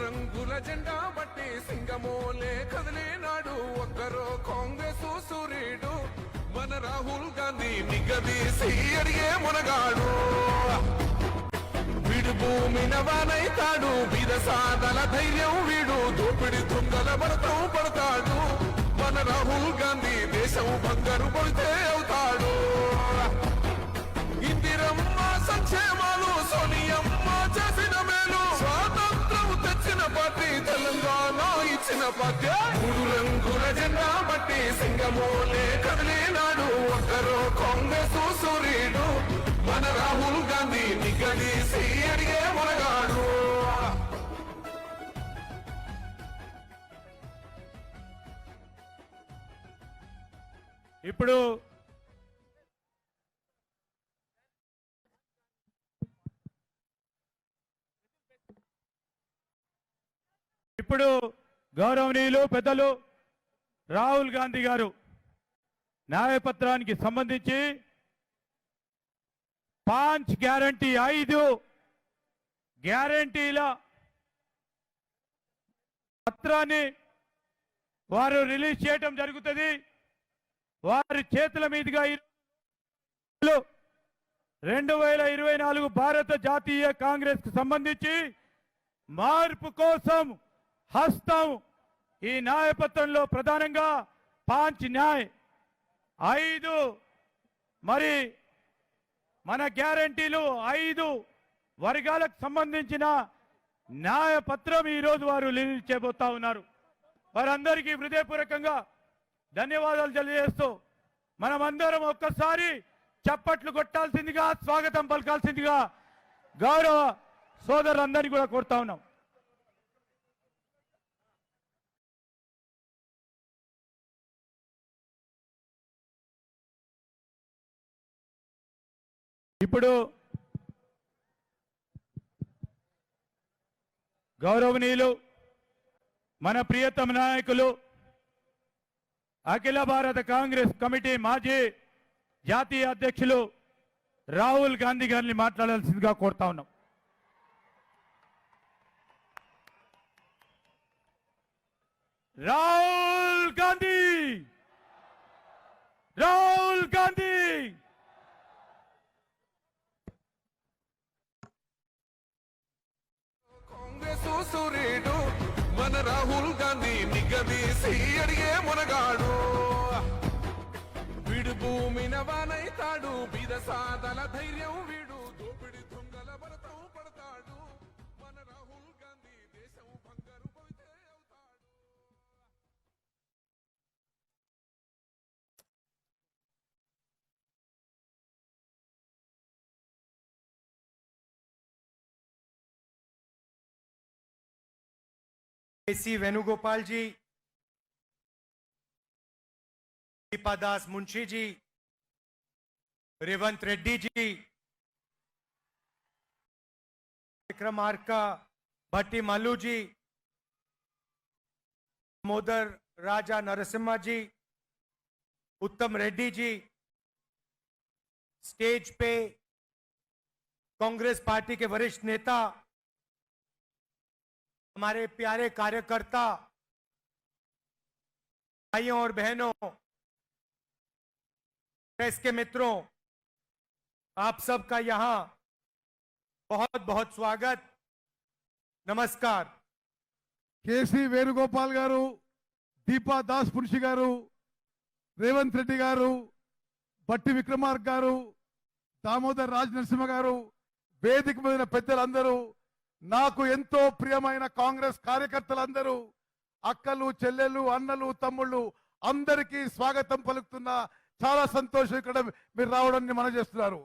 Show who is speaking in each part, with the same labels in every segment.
Speaker 1: రంగుల జెండా బట్టి సింగమోలే కదిలినాడు ఒక్కరో కాంగ్రెస్ సూర్యుడు మన రాహుల్ గాంధీ నిగదీసి అడిగే మునగాడు వీడు భూమిన వానైతాడు విదసాదల ధైర్యం వీడు దోపిడి దొంగల భరతం పడతాడు మన రాహుల్ గాంధీ దేశం బంగారు పడితే అవుతాడు ఇందిరమ్మ సంక్షేమాలు సోనియమ్మ చేసిన మేలు స్వాతంత్రం తెచ్చిన పార్టీ తెలంగాణ ఇచ్చిన పార్టీ మూడు రంగుల జెండా బట్టి సింగమోలే కదిలినాడు ఒక్కరో కాంగ్రెస్ సూర్యుడు మన రాహుల్ గాంధీ నిగదీసి అడిగే మునగాడు
Speaker 2: ఇప్పుడు గౌరవనీయులు పెద్దలు రాహుల్ గాంధీ గారు న్యాయపత్రానికి సంబంధించి 5 గ్యారంటీ 5 గ్యారంటీల పత్రాన్ని వారు రిలీజ్ చేయడం జరుగుతుంది. వారి చేతుల మీదుగా 2024 భారత జాతీయ కాంగ్రెస్ కు సంబంధించి మార్పు కోసం హస్తం ఈ న్యాయపత్రంలో ప్రధానంగా 5 న్యాయ్ 5 మరి మన గ్యారంటీలు 5 వర్గాలకు సంబంధించిన న్యాయపత్రం ఈరోజు వారు రిలీజ్ చేయబోతా ఉన్నారు. వారందరికీ హృదయపూర్వకంగా ధన్యవాదాలు తెలియజేస్తూ మనమందరం ఒక్కసారి చప్పట్లు కొట్టాల్సిందిగా స్వాగతం పలకాల్సిందిగా గౌరవ సోదరులందరినీ కూడా కోరుతా ఉన్నాం. ఇప్పుడు గౌరవనీయులు మన ప్రియతమ నాయకులు అఖిల భారత కాంగ్రెస్ కమిటీ మాజీ జాతీయ అధ్యక్షులు రాహుల్ గాంధీ గారిని మాట్లాడాల్సిందిగా కోరుతా ఉన్నాం. రాహుల్ గాంధీ, రాహుల్ గాంధీ.
Speaker 1: కాంగ్రెస్ సూర్యుడు మన రాహుల్ గాంధీ నిగదీసి అడిగే మునగాడు వీడు భూమిన వానైతాడు విదసాదల ధైర్యం వీడు దోపిడి దొంగల భరతం పడతాడు మన రాహుల్ గాంధీ దేశం బంగారు పడితే అవుతాడు.
Speaker 3: सी वेणुगोपाल जी, दीपादास मुंशी जी, रेवंत रेड्डी जी, विक्रमार्का भट्टी मल्लू जी, दामोदर राजा नरसिम्हा जी, उत्तम रेड्डी जी, स्टेज पे कांग्रेस पार्टी के वरिष्ठ नेता, हमारे प्यारे कार्यकर्ता भाइयों और बहनों, प्रेस के मित्रों, आप सबका यहां बहुत बहुत स्वागत, नमस्कार.
Speaker 4: केसी वेणुगोपाल गारू, दीपा दास मुंशी गारू, रेवंत रेड्डी गारू, भट्टी विक्रमार्क गारू, दामोदर राज नरसिंह गारू, వేదిక మీద పెద్దలందరూ, నాకు ఎంతో ప్రియమైన కాంగ్రెస్ కార్యకర్తలందరూ, అక్కలు చెల్లెలు అన్నలు తమ్ముళ్ళు అందరికీ స్వాగతం పలుకుతున్నా. చాలా సంతోషం ఇక్కడ మీరు రావడాన్ని మనం చేస్తున్నారు.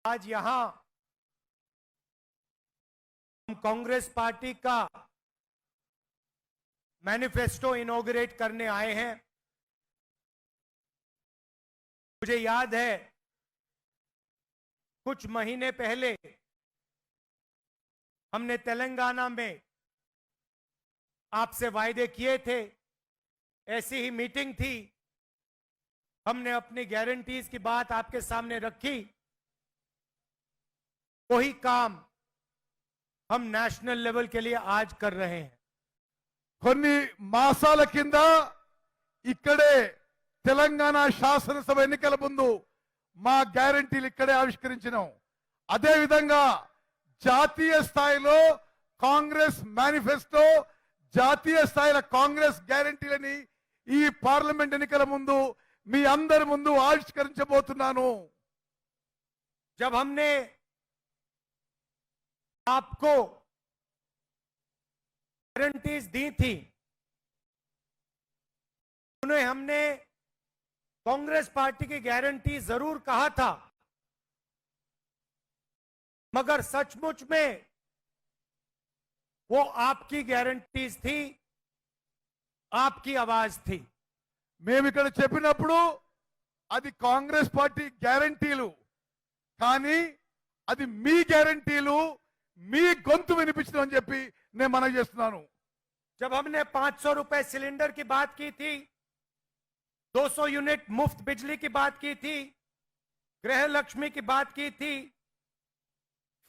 Speaker 3: आज यहां हम कांग्रेस पार्टी का मैनिफेस्टो इनॉग्रेट करने आए हैं. मुझे याद है कुछ महीने पहले हमने तेलंगाना में आपसे वायदे किए थे, ऐसी ही मीटिंग थी, हमने अपनी गारंटीज की बात आपके सामने रखी. वही काम हम नेशनल लेवल के लिए आज कर रहे हैं।
Speaker 4: కొన్ని మాసాల కింద ఇక్కడే తెలంగాణ శాసనసభ ఎన్నికల ముందు మా గ్యారంటీలు ఇక్కడే ఆవిష్కరించినాం. అదే విధంగా జాతీయ స్థాయిలో కాంగ్రెస్ మేనిఫెస్టో, జాతీయ స్థాయిలో కాంగ్రెస్ గ్యారంటీలని ఈ పార్లమెంట్ ఎన్నికల ముందు మీ అందరి ముందు ఆవిష్కరించబోతున్నాను.
Speaker 3: जब हमने आपको गारंटीज दी थी, उन्हें हमने कांग्रेस पार्टी की गारंटी जरूर कहा था, मगर सचमुच में वो आपकी गारंटीज थी, आपकी आवाज थी।
Speaker 4: మేము ఇక్కడ చెప్పినప్పుడు అది కాంగ్రెస్ పార్టీ గ్యారంటీలు, కానీ అది మీ గ్యారంటీలు, మీ గొంతు వినిపించడం అని చెప్పి నేను మనవి చేస్తున్నాను.
Speaker 3: जब हमने 500 रुपए सिलेंडर की बात की थी, 200 यूनिट मुफ्त बिजली की बात की थी, गृह लक्ष्मी की बात की थी,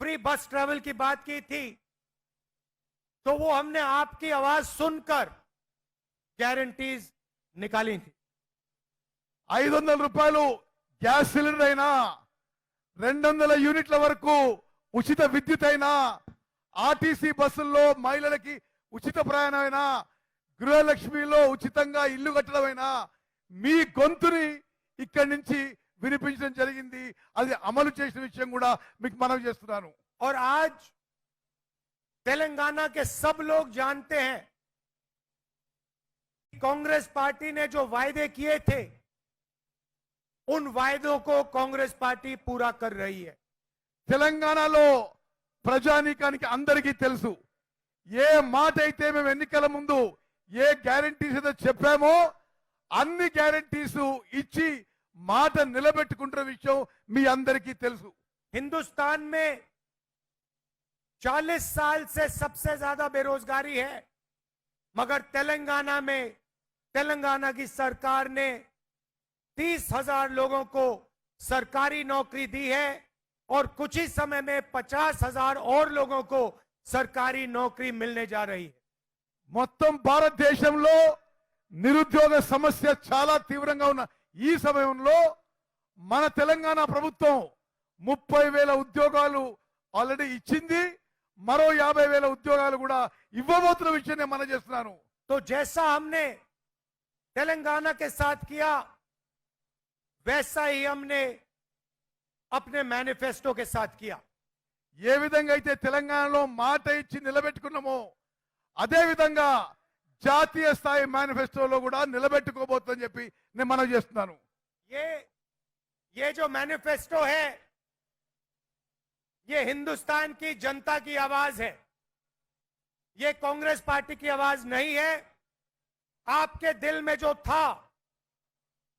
Speaker 3: फ्री बस ट्रैवल की बात की थी, तो वो हमने आपकी आवाज सुनकर गारंटीज निकाली थी।
Speaker 4: 500 రూపాయలు గ్యాస్ సిలిండర్ అయినా, 200 యూనిట్ల వరకు ఉచిత విద్యుత్ అయినా, ఆర్టీసీ బస్సుల్లో మహిళలకి ఉచిత ప్రయాణమైనా, గృహలక్ష్మిలో ఉచితంగా ఇల్లు కట్టడమైనా మీ గొంతుని ఇక్కడి నుంచి వినిపించడం జరిగింది. అది అమలు చేసిన విషయం కూడా మీకు మనవి చేస్తున్నాను.
Speaker 3: और आज तेलंगाना के सब लोग जानते हैं, कांग्रेस पार्टी ने जो वायदे किए थे, उन वायदों को कांग्रेस पार्टी पूरा कर रही है।
Speaker 4: తెలంగాణలో ప్రజానీకానికి అందరికీ తెలుసు, ఏ మాట అయితే మేము ఎన్నికల ముందు ఏ గ్యారంటీస్ అయితే చెప్పామో అన్ని గ్యారంటీస్ ఇచ్చి మాట నిలబెట్టుకుంటున్న విషయం మీ అందరికీ తెలుసు.
Speaker 3: हिंदुस्तान में 40 साल से सबसे ज्यादा बेरोजगारी है, मगर तेलंगाना में तेलंगाना की सरकार ने 30,000 लोगों को सरकारी नौकरी दी है और कुछ ही समय में 50,000 और लोगों को सरकारी नौकरी मिलने जा रही है।
Speaker 4: మొత్తం భారతదేశంలో నిరుద్యోగ సమస్య చాలా తీవ్రంగా ఉన్న ఈ సమయంలో మన తెలంగాణ ప్రభుత్వం 30,000 ఉద్యోగాలు ఆల్రెడీ ఇచ్చింది, మరో 50,000 ఉద్యోగాలు కూడా ఇవ్వబోతున్న విషయం నేను మనం చేస్తున్నాను.
Speaker 3: तो जैसा हमने तेलंगाना के साथ किया, वैसा ही हमने अपने मैनिफेस्टो के साथ किया।
Speaker 4: ఏ విధంగా అయితే తెలంగాణలో మాట ఇచ్చి నిలబెట్టుకున్నామో అదే విధంగా జాతీయ స్థాయి మేనిఫెస్టోలో కూడా నిలబెట్టుకోబోతుందని చెప్పి నేను మనవి చేస్తున్నాను.
Speaker 3: ये जो मैनिफेस्टो है, ये हिंदुस्तान की जनता की आवाज है, ये कांग्रेस पार्टी की आवाज नहीं है। आपके दिल में जो था,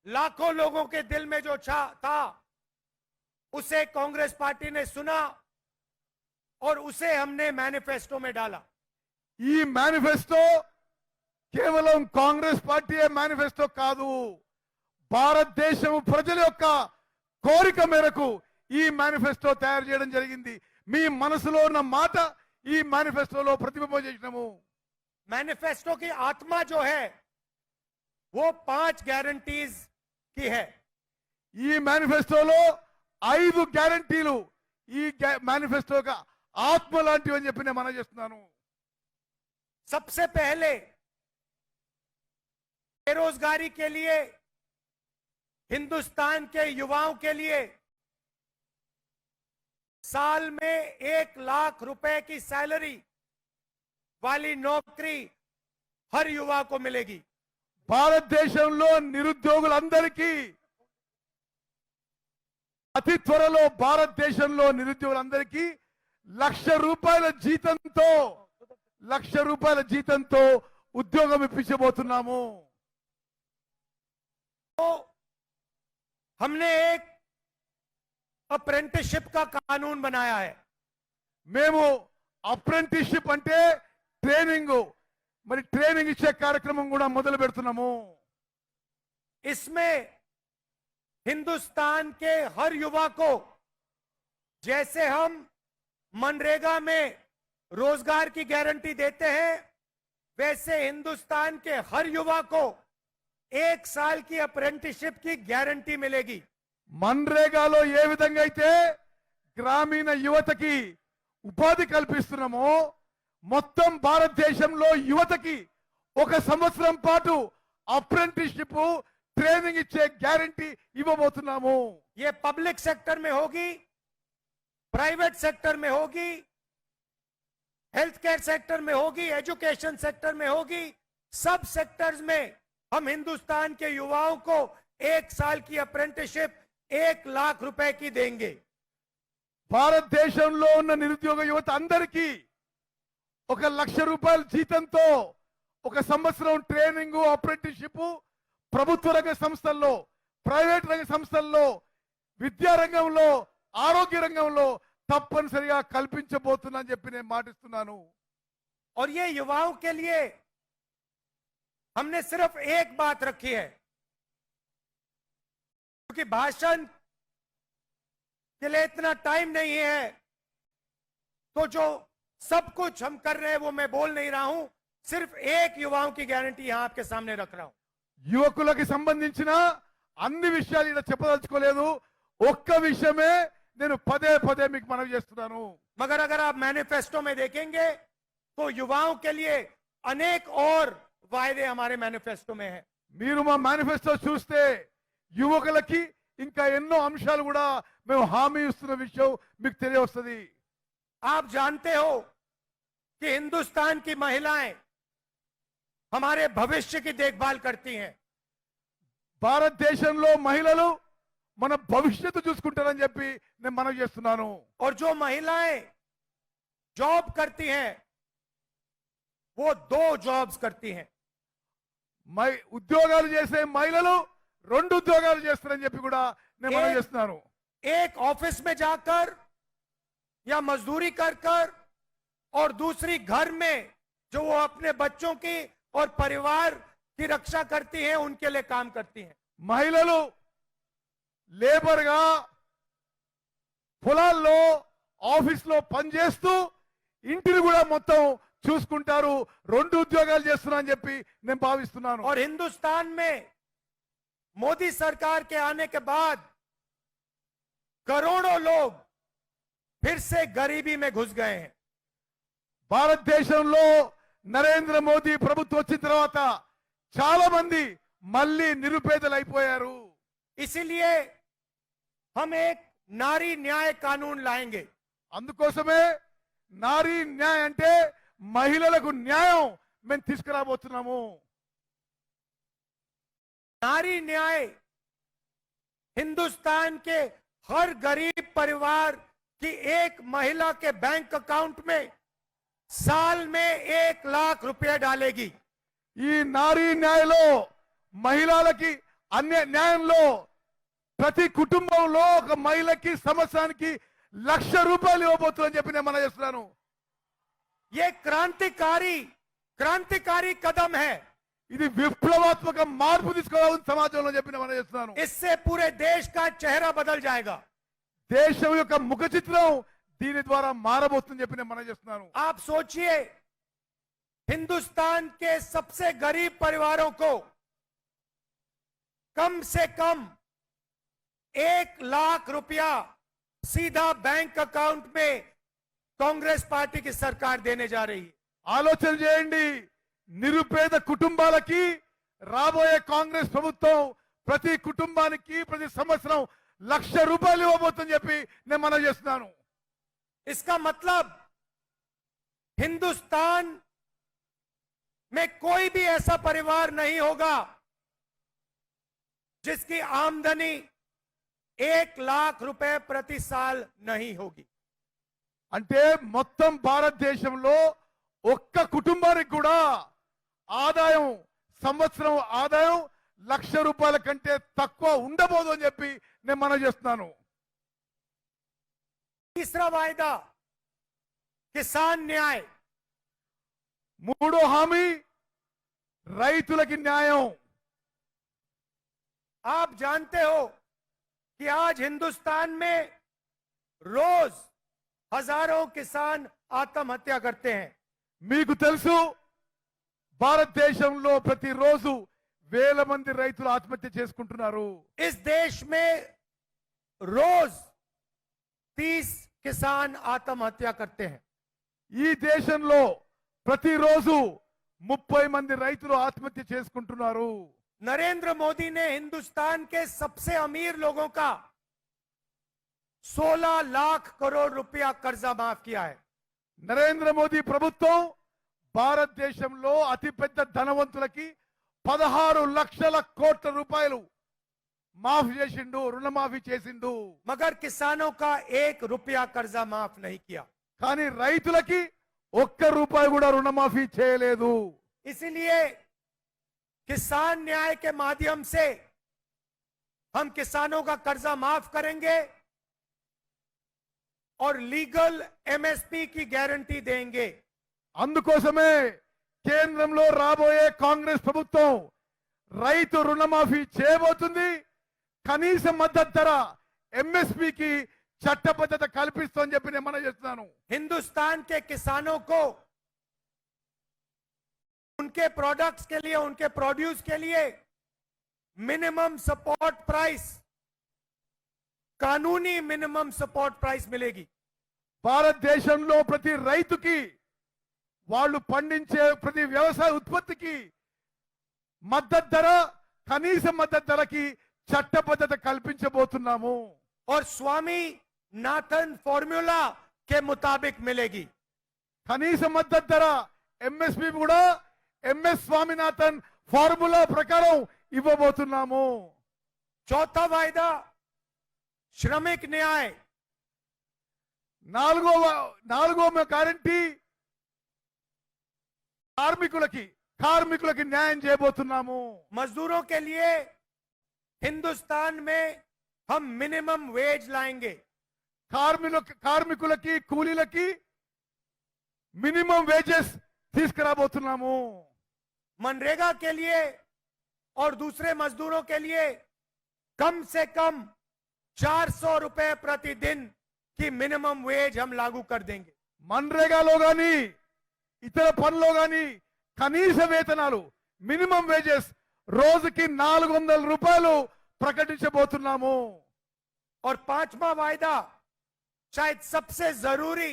Speaker 3: लाखों लोगों के दिल में जो था, उसे कांग्रेस पार्टी ने सुना और उसे हमने मैनिफेस्टो में डाला।
Speaker 4: ఈ మేనిఫెస్టో కేవలం కాంగ్రెస్ పార్టీ మేనిఫెస్టో కాదు, భారతదేశం ప్రజల యొక్క కోరిక మేరకు ఈ మేనిఫెస్టో తయారు చేయడం జరిగింది. మీ మనసులో ఉన్న మాట ఈ మేనిఫెస్టోలో ప్రతిబింబం చేసినాము.
Speaker 3: मैनिफेस्टो की आत्मा जो है वो 5 गारंटीज की है।
Speaker 4: ఈ మేనిఫెస్టోలో 5 గ్యారంటీలు ఈ మేనిఫెస్టోగా ఆత్మ లాంటివి అని చెప్పి నేను మనం చేస్తున్నాను.
Speaker 3: सबसे पहले बेरोजगारी के लिए, हिंदुस्तान के युवाओं के लिए साल में 1 लाख रुपए की सैलरी वाली नौकरी हर युवा को मिलेगी।
Speaker 4: భారతదేశంలో నిరుద్యోగులందరికీ అతి త్వరలో భారతదేశంలో నిరుద్యోగులందరికీ ₹1,00,000 జీతంతో ఉద్యోగం ఇప్పించబోతున్నాము.
Speaker 3: तो हमने एक अप्रेंटिसशिप का कानून बनाया है।
Speaker 4: మేము అప్రెంటిస్షిప్ అంటే ట్రైనింగ్, మరి ట్రైనింగ్ ఇచ్చే కార్యక్రమం కూడా మొదలు పెడుతున్నాము.
Speaker 3: इसमें हिंदुस्तान के हर युवा को, जैसे हम मनरेगा में रोजगार की गारंटी देते हैं, वैसे हिंदुस्तान के हर युवा को 1 साल की अप्रेंटिसशिप की गारंटी मिलेगी।
Speaker 4: మన్రేగాలో ఏ విధంగా అయితే గ్రామీణ యువతకి ఉపాధి కల్పిస్తున్నామో మొత్తం భారతదేశంలో యువతకి 1 సంవత్సరం పాటు అప్రెంటిస్షిప్ ట్రైనింగ్ ఇచ్చే గ్యారంటీ ఇవ్వబోతున్నాము।
Speaker 3: ये पब्लिक सेक्टर में होगी, प्राइवेट सेक्टर में होगी, हेल्थ केयर सेक्टर में होगी, एजुकेशन सेक्टर में होगी, सब सेक्टर्स में हम हिंदुस्तान के युवाओं को 1 साल की अप्रेंटिसशिप 1 लाख रुपए की देंगे।
Speaker 4: భారతదేశంలో ఉన్న నిరుద్యోగ యువత అందరికీ 1 లక్ష రూపాయల జీతంతో 1 సంవత్సరం ట్రైనింగ్ అప్రెంటిస్షిప్ ప్రభుత్వ రంగ సంస్థల్లో, ప్రైవేట్ రంగ సంస్థల్లో, విద్యా రంగంలో, ఆరోగ్య రంగంలో తప్పనిసరిగా కల్పించబోతున్నా అని చెప్పి నేను మాటిస్తున్నాను।
Speaker 3: और ये युवाओं के लिए हमने सिर्फ एक बात रखी है, क्योंकि भाषण के लिए इतना टाइम नहीं है, तो जो सब कुछ हम कर रहे हैं वो मैं बोल नहीं रहा हूं, सिर्फ एक युवाओं की गारंटी यहां आपके सामने रख रहा हूं।
Speaker 4: యువకులకి సంబంధించిన అన్ని విషయాలు ఇక్కడ చెప్పదలుచుకోలేదు, ఒక్క విషయమే నేను పదే పదే మీకు మనవి చేస్తున్నాను।
Speaker 3: मगर अगर आप मैनिफेस्टो में देखेंगे तो युवाओं के लिए अनेक और वायदे हमारे मैनिफेस्टो में है।
Speaker 4: మీరు మా మేనిఫెస్టో చూస్తే యువకులకి ఇంకా ఎన్నో అంశాలు కూడా మేము హామీ ఇస్తున్న విషయం మీకు తెలియవస్తుంది।
Speaker 3: आप जानते हो कि हिंदुस्तान की महिलाएं हमारे भविष्य की देखभाल करती हैं।
Speaker 4: భారతదేశంలో మహిళలు మన భవిష్యత్తు చూసుకుంటారని చెప్పి నేను మనవి చేస్తున్నాను।
Speaker 3: और जो महिलाएं जॉब करती हैं वो 2 जॉब्स करती हैं।
Speaker 4: ఉద్యోగాలు చేసే మహిళలు 2 ఉద్యోగాలు చేస్తారని చెప్పి కూడా నేను మనవి చేస్తున్నాను।
Speaker 3: एक ऑफिस में जाकर या मजदूरी कर कर और दूसरी घर में जो वो अपने बच्चों की और परिवार की रक्षा करती हैं, उनके लिए काम करती हैं।
Speaker 4: మహిళలు లేబర్ గా పొలాల్లో ఆఫీస్ లో పనిచేస్తూ ఇంటిని కూడా మొత్తం చూసుకుంటారు, 2 ఉద్యోగాలు చేస్తున్నా అని చెప్పి నేను భావిస్తున్నాను।
Speaker 3: और हिंदुस्तान में मोदी सरकार के आने के बाद करोड़ों लोग फिर से गरीबी में घुस गए हैं।
Speaker 4: భారతదేశంలో నరేంద్ర మోదీ ప్రభుత్వం వచ్చిన తర్వాత చాలా మంది మళ్ళీ నిరుపేదలు అయిపోయారు।
Speaker 3: इसीलिए हम एक नारी न्याय कानून लाएंगे।
Speaker 4: అందుకోసమే నారీ న్యాయ అంటే మహిళలకు న్యాయం మేము తీసుకురాబోతున్నాము।
Speaker 3: नारी न्याय हिंदुस्तान के हर गरीब परिवार की एक महिला के बैंक अकाउंट में साल में 1 लाख रुपए डालेगी।
Speaker 4: ఈ నారీ న్యాయలో మహిళలకి అన్య న్యాయంలో ప్రతి కుటుంబంలో ఒక మహిళకి సంవత్సరానికి 1 లక్ష రూపాయలు ఇవ్వబోతుందని చెప్పి నేను మనం చేస్తున్నాను।
Speaker 3: ये क्रांतिकारी कदम है।
Speaker 4: ఇది విప్లవాత్మక మార్పు తీసుకురావాలని సమాజంలో చెప్పి నేను మనం చేస్తున్నాను।
Speaker 3: इससे पूरे देश का चेहरा बदल जाएगा।
Speaker 4: దేశం యొక్క ముఖ చిత్రం దీని ద్వారా మారబోతుందని చెప్పి నేను మనం చేస్తున్నాను।
Speaker 3: आप सोचिए, हिंदुस्तान के सबसे गरीब परिवारों को कम से कम 1 लाख रुपया सीधा बैंक अकाउंट में कांग्रेस पार्टी की सरकार देने जा रही है।
Speaker 4: ఆలోచన చేయండి, నిరుపేద కుటుంబాలకి రాబోయే కాంగ్రెస్ ప్రభుత్వం ప్రతి కుటుంబానికి ప్రతి సంవత్సరం 1 లక్ష రూపాయలు ఇవ్వబోతుందని చెప్పి నేను మనం చేస్తున్నాను।
Speaker 3: इसका मतलब हिंदुस्तान में कोई भी ऐसा परिवार नहीं होगा जिसकी आमदनी 1 लाख रुपए प्रति साल नहीं होगी।
Speaker 4: అంటే మొత్తం భారతదేశంలో ఒక్క కుటుంబానికి కూడా ఆదాయం సంవత్సరం ఆదాయం 1 లక్ష రూపాయల కంటే తక్కువ ఉండబోదు అని చెప్పి నేను మనం చేస్తున్నాను।
Speaker 3: तीसरा वायदा किसान न्याय।
Speaker 4: మూడో హామీ రైతులకి న్యాయం।
Speaker 3: आप जानते हो कि आज हिंदुस्तान में रोज हजारों किसान आत्महत्या करते हैं।
Speaker 4: మీకు తెలుసు భారతదేశంలో ప్రతిరోజు వేల మంది రైతులు ఆత్మహత్య చేసుకుంటున్నారు.
Speaker 3: इस देश में रोज 30 किसान आत्महत्या करते हैं।
Speaker 4: ఈ దేశంలో ప్రతిరోజు 30 మంది రైతులు ఆత్మహత్య చేసుకుంటున్నారు.
Speaker 3: नरेंद्र मोदी ने हिंदुस्तान के सबसे अमीर लोगों का 16 लाख करोड़ रुपया कर्जा माफ किया है।
Speaker 4: నరేంద్ర మోదీ ప్రభుత్వం భారతదేశంలో అతిపెద్ద ధనవంతులకి 16 లక్షల కోట్ల రూపాయలు మాఫీ చేసిండు, రుణమాఫీ చేసిండు.
Speaker 3: मगर किसानों का 1 रुपया कर्जा माफ नहीं किया।
Speaker 4: కానీ రైతులకి ఒక్క రూపాయి కూడా రుణమాఫీ చేయలేదు.
Speaker 3: इसीलिए किसान न्याय के माध्यम से हम किसानों का कर्जा माफ करेंगे और लीगल एमएसपी की गारंटी देंगे।
Speaker 4: అందుకోసమే కేంద్రంలో రాబోయే కాంగ్రెస్ ప్రభుత్వం రైతు రుణమాఫీ చేయబోతుంది. కనీస మద్దతు ధర ఎంఎస్పీకి చట్టబద్ధత కల్పిస్తోందని చెప్పి నేను మనం చేస్తున్నాను.
Speaker 3: हिंदुस्तान के किसानों को उनके प्रोडक्ट्स के लिए, उनके प्रोड्यूस के लिए मिनिमम सपोर्ट प्राइस, कानूनी मिनिमम सपोर्ट प्राइस मिलेगी।
Speaker 4: భారతదేశంలో ప్రతి రైతుకి వాళ్ళు పండించే ప్రతి వ్యవసాయ ఉత్పత్తికి మద్దతు ధర, కనీస మద్దతు ధరకి చట్టబద్ధత కల్పించబోతున్నాము.
Speaker 3: और स्वामी नाथन फॉर्मूला के मुताबिक मिलेगी।
Speaker 4: కనీస మద్దతు ధర ఎంఎస్పి కూడా ఎంఎస్ స్వామినాథన్ ఫార్ములా ప్రకారం ఇవ్వబోతున్నాము.
Speaker 3: चौथा वायदा श्रमिक न्याय।
Speaker 4: నాలుగో గ్యారంటీ కార్మికులకి న్యాయం చేయబోతున్నాము.
Speaker 3: मजदूरों के लिए हिंदुस्तान में हम मिनिमम वेज लाएंगे।
Speaker 4: కార్మికులకి కూలీలకి మినిమం వేజెస్ తీసుకురాబోతున్నాము.
Speaker 3: मनरेगा के लिए और दूसरे मजदूरों के लिए कम से कम 400 रुपए प्रतिदिन की मिनिमम वेज हम लागू कर देंगे।
Speaker 4: మన్రేగాలో గాని ఇతర పనుల్లో గాని కనీస వేతనాలు మినిమం వేజెస్ రోజుకి 400 రూపాయలు ప్రకటించబోతున్నాము.
Speaker 3: और पांचवा वायदा शायद सबसे जरूरी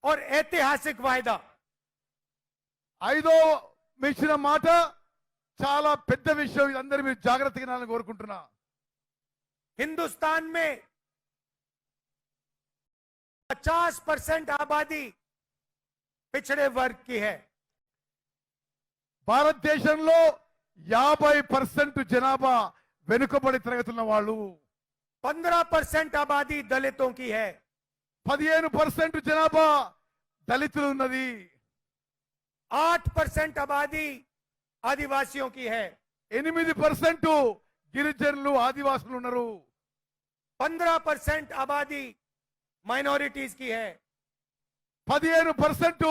Speaker 3: और ऐतिहासिक वायदा,
Speaker 4: ఐదో మించిన మాట చాలా పెద్ద విషయం. ఇదందరూ మీరు జాగ్రత్తగా వినాలని కోరుకుంటున్నా.
Speaker 3: हिंदुस्तान में 50% आबादी पिछड़े वर्ग की है।
Speaker 4: భారతదేశంలో 50% జనాభా వెనుకబడి తరగతున్న వాళ్ళు,
Speaker 3: 15% आबादी दलितों की है।
Speaker 4: 15% జనాభా దళితులు ఉన్నది,
Speaker 3: 8% आबादी आदिवासियों की है,
Speaker 4: 8% గిరిజనులు ఆదివాసులు ఉన్నారు,
Speaker 3: 15% आबादी माइनॉरिटीज की है
Speaker 4: 15%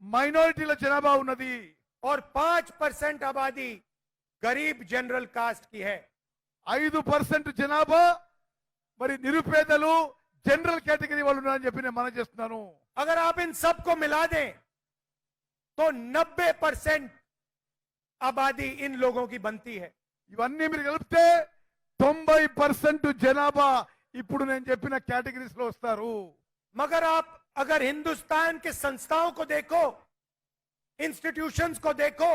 Speaker 4: మైనారిటీల జనాభా ఉన్నది,
Speaker 3: और 5% आबादी गरीब जनरल कास्ट की है।
Speaker 4: 5% జనాభా మరి నిరుపేదలు జనరల్ కేటగిరీ వాళ్ళు ఉన్నారని చెప్పి నేను మనం చేస్తున్నాను.
Speaker 3: अगर आप इन सबको मिला दें तो 90% आबादी इन लोगों की बनती है।
Speaker 4: ఇవన్నీ మీరు కలిపితే 90% జనాభా ఇప్పుడు నేను చెప్పిన కేటగిరీస్ లో వస్తారు.
Speaker 3: मगर आप अगर हिंदुस्तान के संस्थाओं को देखो, इंस्टीट्यूशंस को देखो,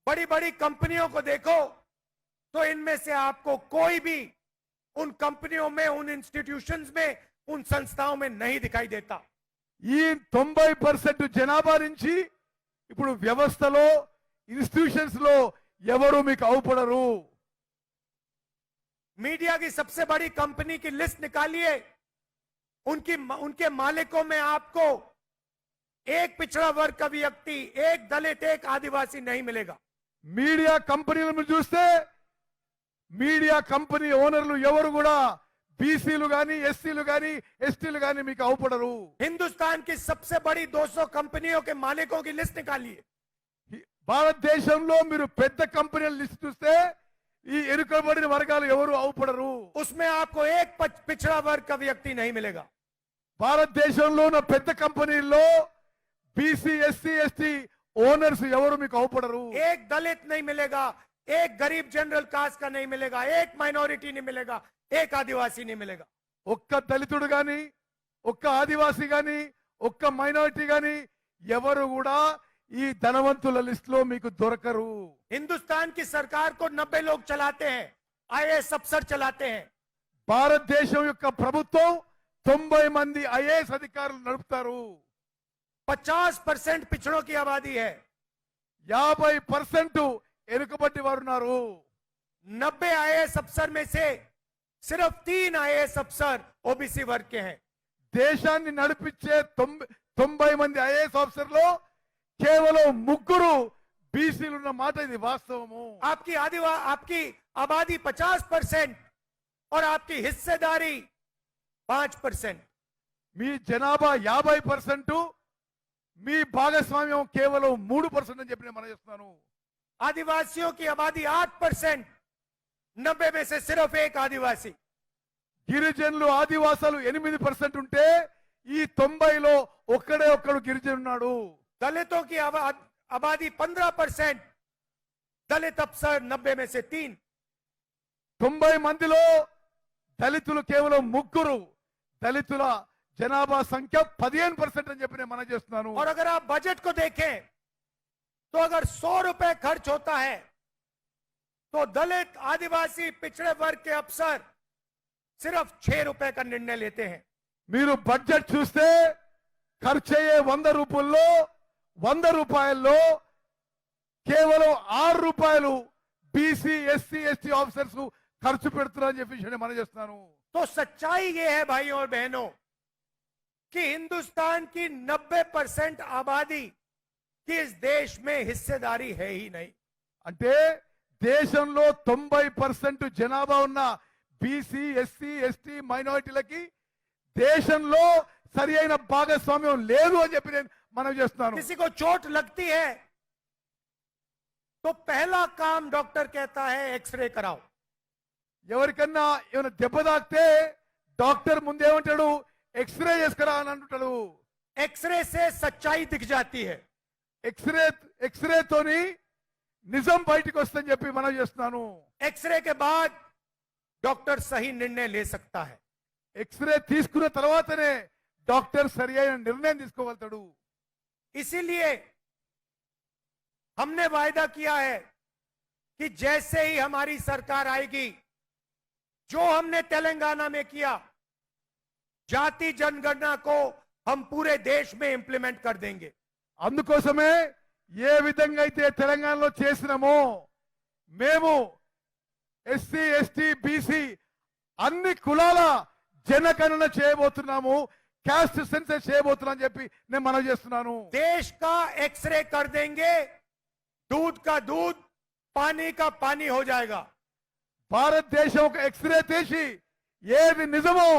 Speaker 3: बड़ी बड़ी कंपनियों को देखो, तो इनमें से आपको कोई भी उन कंपनियों में, उन इंस्टीट्यूशंस में, उन संस्थाओं में नहीं दिखाई देता।
Speaker 4: ఈ 90% జనాభా నుంచి ఇప్పుడు వ్యవస్థలో ఇన్స్టిట్యూషన్స్ లో ఎవరు మీకు అవుపడరు.
Speaker 3: मीडिया की सबसे बड़ी कंपनी की लिस्ट निकालिए, उनके मालिकों में आपको एक पिछड़ा वर्ग का व्यक्ति, एक दलित, एक आदिवासी नहीं मिलेगा।
Speaker 4: మీడియా కంపెనీలను చూస్తే మీడియా కంపెనీ ఓనర్లు ఎవరు కూడా బీసీలు గాని, ఎస్సీలు గాని, ఎస్టీలు గాని మీకు అవుపడరు.
Speaker 3: हिंदुस्तान की सबसे बड़ी 200 कंपनियों के मालिकों की लिस्ट निकालिए,
Speaker 4: భారతదేశంలో మీరు పెద్ద కంపెనీల లిస్ట్ చూస్తే ఈ ఎరుకబడిన వర్గాలు ఎవరు అవుపడరు.
Speaker 3: उसमें आपको एक पिछड़ा वर्ग का व्यक्ति नहीं मिलेगा।
Speaker 4: భారతదేశంలో ఉన్న పెద్ద కంపెనీల్లో బీసీ ఎస్సీ ఎస్టీ ఓనర్స్ ఎవరు మీకు అవపడరు.
Speaker 3: एक दलित नहीं मिलेगा, एक गरीब जनरल कास्ट का नहीं मिलेगा, एक माइनॉरिटी नहीं मिलेगा, एक आदिवासी नहीं मिलेगा.
Speaker 4: ఒక్క దళితుడు గాని, ఒక్క ఆదివాసి గాని, ఒక్క మైనారిటీ గాని ఎవరు కూడా ఈ ధనవంతుల లిస్ట్ లో మీకు దొరకరు.
Speaker 3: हिंदुस्तान की सरकार को 90 लोग चलाते हैं, आईएएस अफसर चलाते हैं.
Speaker 4: భారతదేశం యొక్క ప్రభుత్వం 90 మంది ఐఏఎస్ అధికారులు నడుపుతారు.
Speaker 3: 50% पिछड़ों की आबादी है.
Speaker 4: 50% ఎరుకబట్టి వారు ఉన్నారు.
Speaker 3: 90 आईएएस अफसर में से सिर्फ 3 आईएएस अफसर ओबीसी वर्ग के हैं.
Speaker 4: దేశాన్ని నడిపించే 90 మంది ఐఏఎస్ ఆఫీసర్లో కేవలం 3 బీసీలు ఉన్న మాట ఇది వాస్తవము.
Speaker 3: आपकी आबादी 50% और आपकी हिस्सेदारी 5%.
Speaker 4: మీ జనాభా 50%, మీ భాగస్వామ్యం కేవలం 3% అని చెప్పి నేను మనం చేస్తున్నాను.
Speaker 3: आदिवासियों की आबादी 8%, 90 में से सिर्फ एक आदिवासी.
Speaker 4: గిరిజనులు ఆదివాసాలు 8% ఉంటే ఈ 90లో ఒక్కడు గిరిజను ఉన్నాడు.
Speaker 3: दलितों की आबादी 15%, दलित अफसर 90 में से 3.
Speaker 4: 90 మందిలో దళితులు కేవలం 3. దళితుల జనాభా సంఖ్య 15% అని చెప్పి నేను మనం చేస్తున్నాను.
Speaker 3: और अगर आप बजट को देखें तो अगर 100 रुपए खर्च होता है तो दलित आदिवासी पिछड़े वर्ग के अफसर सिर्फ 6 रुपए का निर्णय लेते हैं.
Speaker 4: మీరు బడ్జెట్ చూస్తే ఖర్చు అయ్యే 100 రూపాయల్లో కేవలం 6 రూపాయలు బీసీ ఎస్సీ ఎస్టీ ఆఫీసర్స్ ఖర్చు పెడుతున్నారని చెప్పి నేను మనం చేస్తున్నాను.
Speaker 3: तो सच्चाई ये है भाइयों और बहनों कि हिंदुस्तान की 90% आबादी की इस देश में हिस्सेदारी है ही नहीं.
Speaker 4: అంటే దేశంలో 90% జనాభా ఉన్న బీసీ ఎస్సీ ఎస్టీ మైనారిటీలకి దేశంలో సరి అయిన భాగస్వామ్యం లేదు అని చెప్పి నేను మనం చేస్తున్నాను.
Speaker 3: किसी को चोट लगती है तो पहला काम डॉक्टर कहता है एक्सरे कराओ.
Speaker 4: ఎవరికన్నా ఏమైనా దెబ్బ తాకితే డాక్టర్ ముందేమంటాడు, ఎక్స్రే చేసుకురా అని అంటాడు.
Speaker 3: एक्सरे से सच्चाई दिख जाती है.
Speaker 4: ఎక్స్రేతోని నిజం బయటికి వస్తుందని చెప్పి మనం చేస్తున్నాను.
Speaker 3: एक्सरे के बाद डॉक्टर सही निर्णय ले सकता है.
Speaker 4: ఎక్స్రే తీసుకున్న తర్వాతనే డాక్టర్ సరి అయిన నిర్ణయం తీసుకోగలుగుతాడు.
Speaker 3: इसीलिए हमने वायदा किया है कि जैसे ही हमारी सरकार आएगी, जो हमने तेलंगाना में किया, जाति जनगणना को हम पूरे देश में इंप्लीमेंट कर देंगे.
Speaker 4: అందుకోసమే ఏ విధంగా అయితే తెలంగాణలో చేసినామో మేము ఎస్సీ ఎస్టీ బీసీ అన్ని కులాల జనగణన చేయబోతున్నాము, క్యాస్ట్ సెన్సస్ చేయబోతున్నాం చెప్పి నేను మనం చేస్తున్నాను.
Speaker 3: देश का एक्सरे कर देंगे, दूध का दूध, पानी का पानी हो जाएगा.
Speaker 4: భారతదేశం ఒక ఎక్స్రే తీసి ఏది నిజమో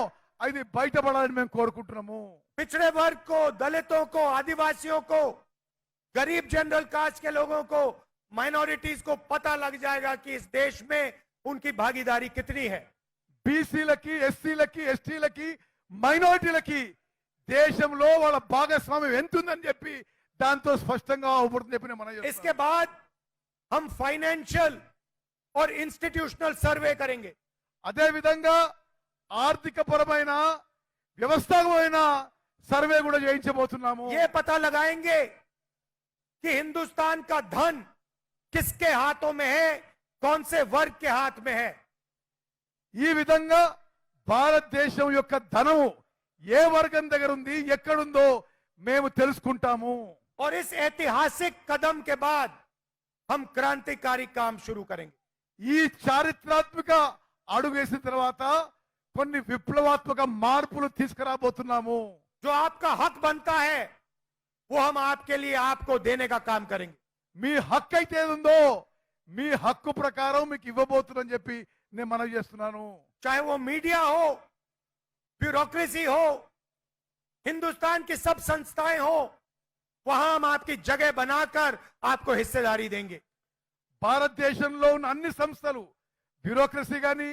Speaker 4: అది బయటపడాలని మేము కోరుకుంటున్నాము.
Speaker 3: पिछड़े वर्ग को, दलितों को, आदिवासियों को, गरीब जनरल कास्ट के लोगों को, माइनॉरिटीज को पता लग जाएगा कि इस देश में उनकी भागीदारी कितनी है.
Speaker 4: బీసీలకి ఎస్సీలకి ఎస్టీలకి మైనారిటీలకి దేశంలో వాళ్ళ భాగస్వామ్యం ఎంత ఉందని చెప్పి దాంతో స్పష్టంగా అవుపడుతుంది చెప్పి నేను మనం
Speaker 3: इसके
Speaker 4: చేస్తున్నాను.
Speaker 3: बाद हम फाइनेंशियल और इंस्टीट्यूशनल सर्वे करेंगे.
Speaker 4: అదే విధంగా ఆర్థిక పరమైన వ్యవస్థాపకమైన సర్వే కూడా చేయించబోతున్నాము.
Speaker 3: ये पता लगाएंगे कि हिंदुस्तान का धन किसके हाथों में है, कौन से वर्ग के हाथ में है.
Speaker 4: ఈ విధంగా భారతదేశం యొక్క ధనము ఏ వర్గం దగ్గర ఉంది, ఎక్కడుందో మేము తెలుసుకుంటాము.
Speaker 3: और इस ऐतिहासिक कदम के बाद हम क्रांतिकारी काम शुरू करेंगे.
Speaker 4: ఈ చారిత్రాత్మక అడుగు వేసిన తర్వాత కొన్ని విప్లవాత్మక మార్పులు తీసుకురాబోతున్నాము.
Speaker 3: जो आपका हक बनता है वो हम आपके लिए आपको देने का काम करेंगे.
Speaker 4: మీ హక్కు అయితే ఏది ఉందో మీ హక్కు ప్రకారం మీకు ఇవ్వబోతున్నాని చెప్పి నేను మనవి చేస్తున్నాను.
Speaker 3: चाहे वो मीडिया हो, ब्यूरोक्रेसी हो, हिंदुस्तान की सब संस्थाएं हो, वहां हम आपकी जगह बनाकर आपको हिस्सेदारी देंगे.
Speaker 4: భారతదేశంలో ఉన్న అన్ని సంస్థలు, బ్యూరోక్రసీ కానీ,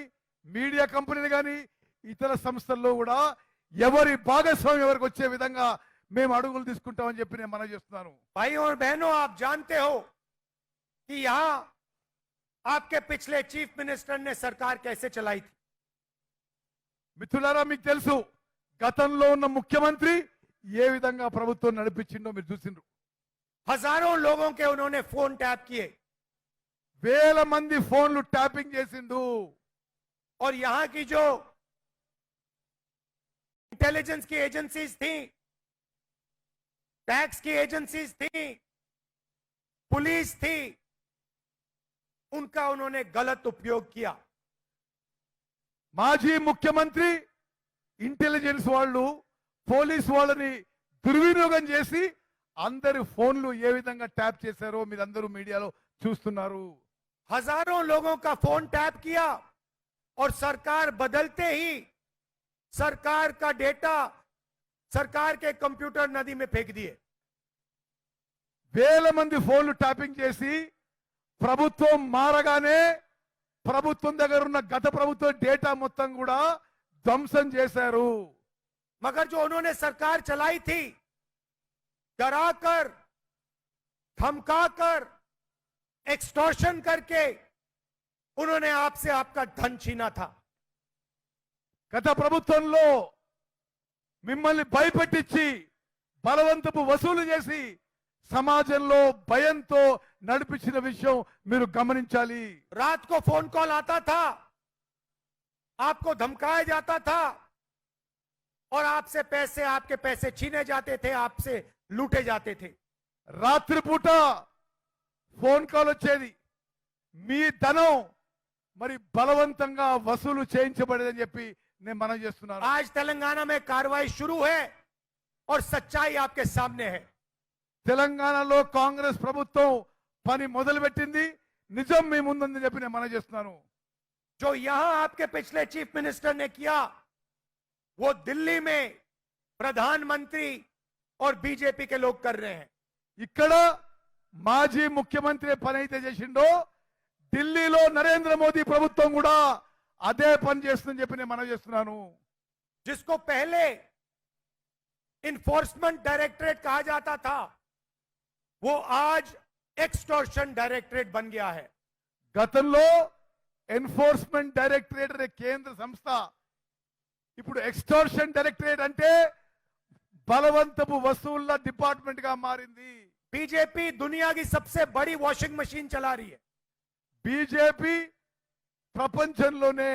Speaker 4: మీడియా కంపెనీలు కానీ, ఇతర సంస్థల్లో కూడా ఎవరి భాగస్వామ్యం ఎవరికి వచ్చే విధంగా మేము అడుగులు తీసుకుంటామని చెప్పి నేను మనవి చేస్తున్నాను.
Speaker 3: भाई और बहनों, आप जानते हो कि यहां आपके पिछले चीफ मिनिस्टर ने सरकार कैसे चलाई थी।
Speaker 4: మిత్రులారా, మీకు తెలుసు గతంలో ఉన్న ముఖ్యమంత్రి ఏ విధంగా ప్రభుత్వం నడిపించిండో మీరు చూసిండ్రు.
Speaker 3: हजारों लोगों के उन्होंने फोन टैप किए
Speaker 4: వేల మంది ఫోన్లు ట్యాపింగ్ చేసిండు.
Speaker 3: और यहां की जो इंटेलिजेंस की एजेंसीज थी, टैक्स की एजेंसीज थी, पुलिस थी, उनका उन्होंने गलत उपयोग किया।
Speaker 4: మాజీ ముఖ్యమంత్రి ఇంటెలిజెన్స్ వాళ్ళు పోలీస్ వాళ్ళని దుర్వినియోగం చేసి అందరి ఫోన్లు ఏ విధంగా ట్యాప్ చేశారో మీరందరూ మీడియాలో చూస్తున్నారు.
Speaker 3: हजारों लोगों का फोन टैप किया और सरकार बदलते ही सरकार का डेटा सरकार के कंप्यूटर नदी में फेंक दिए।
Speaker 4: వేల మంది ఫోన్లు ట్యాపింగ్ చేసి ప్రభుత్వం మారగానే ప్రభుత్వం దగ్గర ఉన్న గత ప్రభుత్వ డేటా మొత్తం కూడా ధ్వంసం చేశారు.
Speaker 3: मगर जो उन्होंने सरकार चलाई थी, डराकर, धमकाकर, एक्सटॉर्शन करके उन्होंने आपसे आपका धन छीना था।
Speaker 4: గత ప్రభుత్వంలో మిమ్మల్ని భయపెట్టించి బలవంతపు వసూలు చేసి సమాజంలో భయంతో నడిపించిన విషయం మీరు గమనించాలి.
Speaker 3: रात को फोन कॉल आता था, आपको धमकाया जाता था और आपसे पैसे, आपके पैसे छीने जाते थे, आपसे लूटे जाते थे।
Speaker 4: రాత్రిపూట ఫోన్ కాల్ వచ్చేది, మీ ధనం మరి బలవంతంగా వసూలు చేయించబడేదని చెప్పి నేను మనం చేస్తున్నాను.
Speaker 3: आज तेलंगाना में कार्रवाई शुरू है और सच्चाई आपके सामने है।
Speaker 4: తెలంగాణలో కాంగ్రెస్ ప్రభుత్వం పని మొదలుపెట్టింది, నిజం మీ ముందుందని చెప్పి నేను మనం చేస్తున్నాను.
Speaker 3: जो यहां आपके पिछले चीफ मिनिस्टर ने किया, वो दिल्ली में प्रधानमंत्री और बीजेपी के लोग कर रहे हैं।
Speaker 4: ఇక్కడ మాజీ ముఖ్యమంత్రి పని అయితే చేసిండో ఢిల్లీలో నరేంద్ర మోదీ ప్రభుత్వం కూడా అదే పని చేస్తుందని చెప్పి నేను మనం చేస్తున్నాను.
Speaker 3: जिसको पहले इन्फोर्समेंट डायरेक्टरेट कहा जाता था, वो आज एक्सटॉर्शन डायरेक्टरेट बन गया है।
Speaker 4: గతంలో ఎన్ఫోర్స్మెంట్ డైరెక్టరేట్ అనే కేంద్ర సంస్థ ఇప్పుడు ఎక్స్టోర్షన్ డైరెక్టరేట్ అంటే బలవంతపు వసూళ్ల డిపార్ట్మెంట్ గా మారింది.
Speaker 3: बीजेपी दुनिया की सबसे बड़ी वॉशिंग मशीन चला रही है।
Speaker 4: బీజేపీ ప్రపంచంలోనే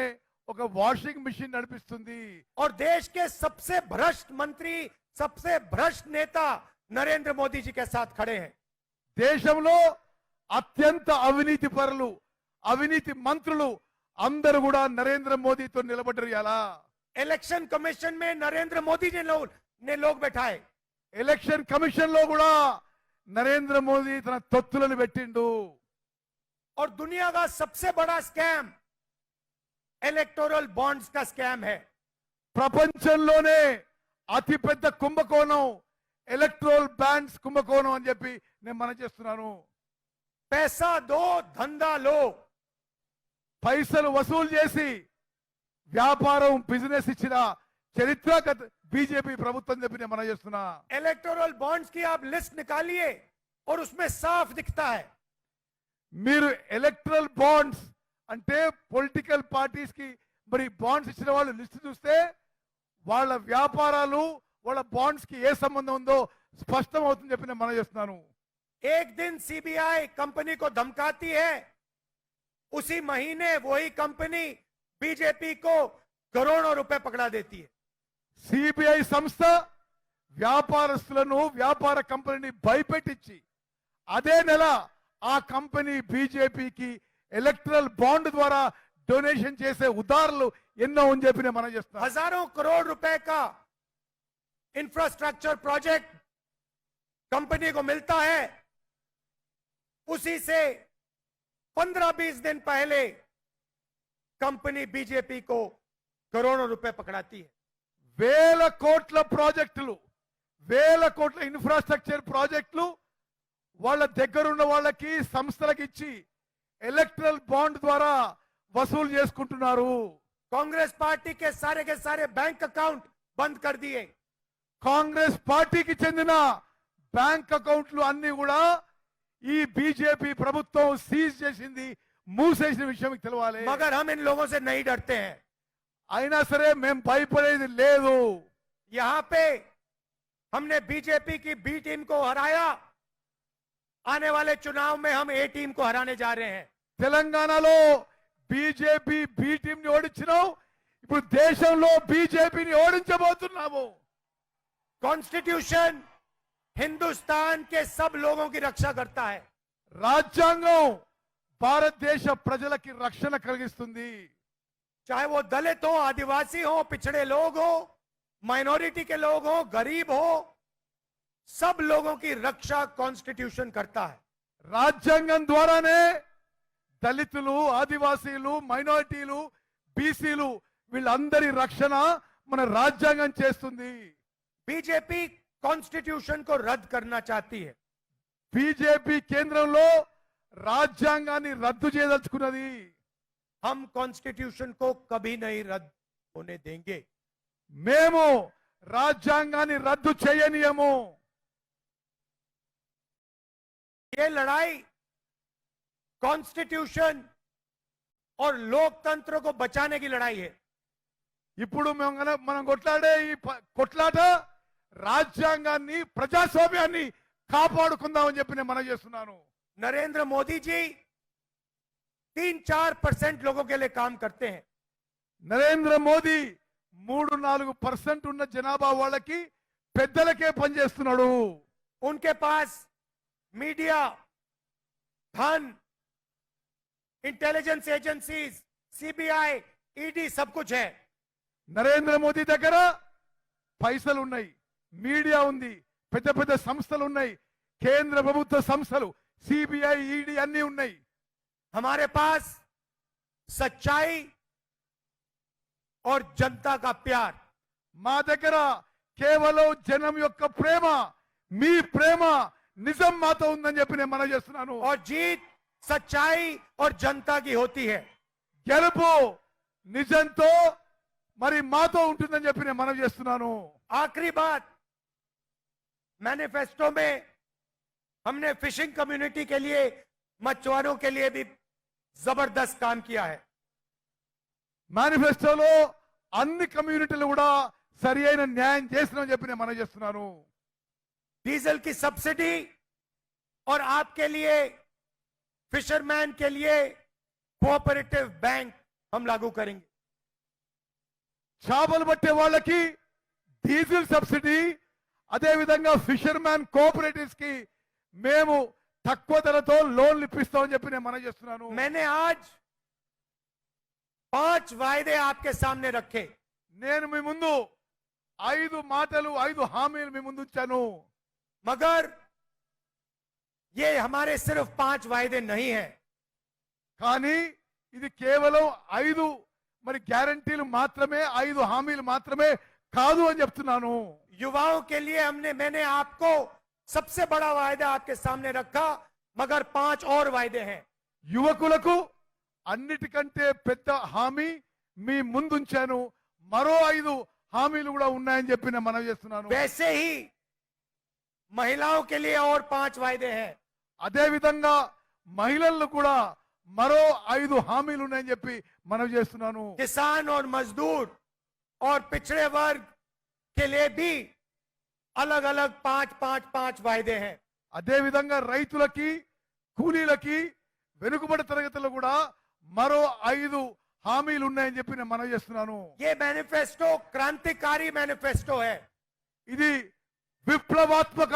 Speaker 4: ఒక వాషింగ్ మిషన్ నడిపిస్తుంది.
Speaker 3: और देश के सबसे भ्रष्ट मंत्री, सबसे भ्रष्ट नेता नरेंद्र मोदी जी के साथ खड़े हैं।
Speaker 4: దేశంలో అత్యంత అవినీతి పరులు, అవినీతి మంత్రులు అందరూ కూడా నరేంద్ర మోదీతో నిలబడ్డారు. ఎలా
Speaker 3: इलेक्शन कमीशन में नरेंद्र मोदी ने लोग बैठाए।
Speaker 4: ఎలక్షన్ కమిషన్ లో కూడా నరేంద్ర మోదీ తన తొత్తులను పెట్టిండు.
Speaker 3: और दुनिया का सबसे बड़ा स्कैम इलेक्टोरल बॉन्ड्स का स्कैम है।
Speaker 4: ప్రపంచంలోనే అతి పెద్ద కుంభకోణం ఎలక్ట్రోల్ బ్యాండ్స్ కుంభకోణం అని చెప్పి నేను మనం చేస్తున్నాను.
Speaker 3: पैसा दो, धंधा लो।
Speaker 4: పైసలు వసూలు చేసి వ్యాపారం బిజినెస్ ఇచ్చిన చరిత్ర బీజేపీ ప్రభుత్వం చెప్పి నేను మనం చేస్తున్నా.
Speaker 3: इलेक्टोरल बॉन्ड्स की आप लिस्ट निकालिए और उसमें साफ दिखता है।
Speaker 4: మీరు ఎలక్ట్రల్ బాండ్స్ అంటే పొలిటికల్ పార్టీస్ కి మరి బాండ్స్ ఇచ్చిన వాళ్ళు లిస్ట్ చూస్తే వాళ్ళ వ్యాపారాలు వాళ్ళ బాండ్స్ కి ఏ సంబంధం ఉందో స్పష్టం అవుతుంది చెప్పి నేను మనం చేస్తున్నాను.
Speaker 3: एक दिन सीबीआई कंपनी को धमकाती है, उसी महीने वही कंपनी बीजेपी को करोड़ों रुपए पकड़ा देती है।
Speaker 4: సిబిఐ సంస్థ వ్యాపారస్తులను వ్యాపార కంపెనీని భయపెట్టించి అదే నెల ఆ కంపెనీ బీజేపీకి ఎలక్ట్రల్ బాండ్ ద్వారా డొనేషన్ చేసే ఉదాహరణలు ఎన్నో అని చెప్పి నేను మనం చేస్తున్నాను.
Speaker 3: हजारों करोड़ रुपए का इंफ्रास्ट्रक्चर प्रोजेक्ट कंपनी को मिलता है, उसी से 15-20 दिन पहले कंपनी बीजेपी को करोड़ों रुपए पकड़ाती है।
Speaker 4: వేల కోట్ల ప్రాజెక్టులు, వేల కోట్ల ఇన్ఫ్రాస్ట్రక్చర్ ప్రాజెక్టులు వాళ్ళ దగ్గరున్న వాళ్ళకి సంస్థలకు ఇచ్చి ఎలక్ట్రల్ బాండ్ ద్వారా వసూలు చేసుకుంటున్నారు.
Speaker 3: कांग्रेस पार्टी के सारे बैंक अकाउंट बंद कर दिए।
Speaker 4: కాంగ్రెస్ పార్టీకి చెందిన బ్యాంక్ అకౌంట్లు అన్ని కూడా ఈ బీజేపీ ప్రభుత్వం సీజ్ చేసింది, మూసేసిన విషయం మీకు తెలవాలి.
Speaker 3: मगर हम इन लोगों से नहीं डरते हैं।
Speaker 4: అయినా సరే మేము భయపడేది లేదు.
Speaker 3: यहां पे हमने बीजेपी की बी टीम को हराया, आने वाले चुनाव में हम ए टीम को हराने जा रहे हैं।
Speaker 4: తెలంగాణలో బీజేపీ బి టీం ని ఓడించినాం, ఇప్పుడు దేశంలో బీజేపీని ఓడించబోతున్నాము.
Speaker 3: कॉन्स्टिट्यूशन हिंदुस्तान के सब लोगों की रक्षा करता है।
Speaker 4: రాజ్యాంగం భారతదేశ ప్రజలకి రక్షణ కలిగిస్తుంది.
Speaker 3: चाहे वो दलित हो, आदिवासी हो, पिछड़े लोग हो, माइनॉरिटी के लोग हो, गरीब हो, सब लोगों की रक्षा कॉन्स्टिट्यूशन करता है।
Speaker 4: రాజ్యాంగం ద్వారానే దళితులు, ఆదివాసీలు, మైనారిటీలు, బీసీలు వీళ్ళందరి రక్షణ మన రాజ్యాంగం చేస్తుంది.
Speaker 3: बीजेपी कॉन्स्टिट्यूशन को रद्द करना चाहती है।
Speaker 4: బీజేపీ కేంద్రంలో రాజ్యాంగాన్ని రద్దు చేయదలుచుకున్నది.
Speaker 3: हम कॉन्स्टिट्यूशन को कभी नहीं रद्द होने देंगे।
Speaker 4: మేము రాజ్యాంగాన్ని రద్దు చేయనీయము.
Speaker 3: ये लड़ाई कॉन्स्टिट्यूशन और लोकतंत्र को बचाने की लड़ाई है।
Speaker 4: ఇప్పుడు మనం కొట్లాడే ఈ కొట్లాట రాజ్యాంగాన్ని, ప్రజాస్వామ్యాన్ని కాపాడుకుందామని చెప్పి నేను మనవి చేస్తున్నాను.
Speaker 3: नरेंद्र मोदी जी 3-4% लोगों के लिए काम करते हैं।
Speaker 4: నరేంద్ర మోదీ 3-4% ఉన్న జనాభా వాళ్ళకి, పెద్దలకే పనిచేస్తున్నాడు.
Speaker 3: उनके पास मीडिया, धन, इंटेलिजेंस एजेंसीज, सीबीआई, ईडी सब कुछ है।
Speaker 4: నరేంద్ర మోదీ దగ్గర పైసలు ఉన్నాయి, మీడియా ఉంది, పెద్ద పెద్ద సంస్థలు ఉన్నాయి, కేంద్ర ప్రభుత్వ సంస్థలు, సిబిఐ, ఈడీ అన్ని ఉన్నాయి.
Speaker 3: हमारे पास सच्चाई और जनता का प्यार।
Speaker 4: మా దగ్గర కేవలం జనం యొక్క ప్రేమ, మీ ప్రేమ, నిజం మాతో ఉందని చెప్పి నేను మనవి చేస్తున్నాను.
Speaker 3: और जीत सच्चाई और जनता की होती है।
Speaker 4: గెలుపు నిజంతో మరి మాతో ఉంటుందని చెప్పి నేను మనవి చేస్తున్నాను.
Speaker 3: आखिरी बात, मैनिफेस्टो में हमने फिशिंग कम्युनिटी के लिए, मछुआरों के लिए भी जबरदस्त काम किया है।
Speaker 4: మేనిఫెస్టోలో అన్ని కమ్యూనిటీలు కూడా సరి అయిన న్యాయం చేస్తున్నామని చెప్పి నేను మనవి చేస్తున్నాను.
Speaker 3: डीजल की सब्सिडी और आपके लिए, फिशरमैन के लिए कोऑपरेटिव बैंक हम लागू करेंगे।
Speaker 4: చేపలు పట్టే వాళ్ళకి డీజిల్ సబ్సిడీ, అదే విధంగా ఫిషర్ మ్యాన్ కోఆపరేటివ్స్ కి మేము తక్కువ ధరతో లోన్లు ఇప్పిస్తామని చెప్పి నేను మనవి చేస్తున్నాను.
Speaker 3: मैंने आज 5 वायदे आपके सामने रखे।
Speaker 4: నేను మీ ముందు 5 మాటలు, 5 హామీలు మీ ముందు ఉంచాను.
Speaker 3: मगर ये हमारे सिर्फ 5 वायदे नहीं है।
Speaker 4: కానీ ఇది కేవలం 5 మరి గ్యారంటీలు మాత్రమే, 5 హామీలు మాత్రమే కాదు అని చెప్తున్నాను.
Speaker 3: युवाओं के लिए मैंने आपको सबसे बड़ा वायदा आपके सामने रखा, मगर 5 और वायदे हैं।
Speaker 4: యువకులకు అన్నిటికంటే పెద్ద హామీ మీ ముందుంచాను. మరో 5 హామీలు కూడా ఉన్నాయని చెప్పి నేను మనవి చేస్తున్నాను.
Speaker 3: वैसे ही महिलाओं के लिए और 5 वायदे हैं।
Speaker 4: అదే విధంగా మహిళలు కూడా మరో 5 హామీలు ఉన్నాయని చెప్పి మనవి చేస్తున్నాను.
Speaker 3: किसान और मजदूर और पिछड़े वर्ग के लिए भी अलग अलग 5 वायदे हैं।
Speaker 4: అదే విధంగా రైతులకి, కూలీలకి, వెనుకబడి తరగతులు కూడా మరో 5 హామీలు ఉన్నాయని చెప్పి నేను మనవి చేస్తున్నాను.
Speaker 3: ये मैनिफेस्टो क्रांतिकारी मैनिफेस्टो है।
Speaker 4: ఇది విప్లవాత్మక,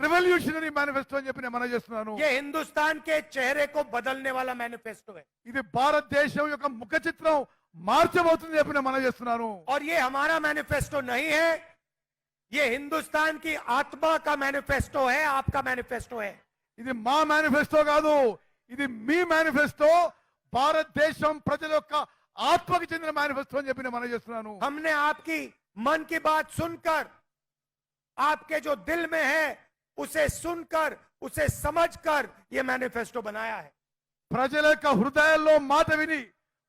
Speaker 4: రెవల్యూషనరీ మేనిఫెస్టో అని చెప్పి నేను మనవి చేస్తున్నాను.
Speaker 3: ये हिंदुस्तान के चेहरे को बदलने वाला मैनिफेस्टो है।
Speaker 4: ఇది భారతదేశం యొక్క ముఖ చిత్రం మార్చబోతుంది చెప్పి నేను మనవి చేస్తున్నాను.
Speaker 3: और ये हमारा मैनिफेस्टो नहीं है, ये हिंदुस्तान की आत्मा का मैनिफेस्टो है, आपका मैनिफेस्टो है।
Speaker 4: ఇది మా మేనిఫెస్టో కాదు, ఇది మీ మేనిఫెస్టో, భారతదేశం ప్రజల యొక్క ఆత్మకి చెందిన మేనిఫెస్టో అని చెప్పి నేను మనవి చేస్తున్నాను.
Speaker 3: हमने आपकी मन की बात सुनकर, आपके जो दिल में है उसे सुनकर, उसे समझकर ये मैनिफेस्टो बनाया है।
Speaker 4: ప్రజల యొక్క హృదయాల్లో మాట విని,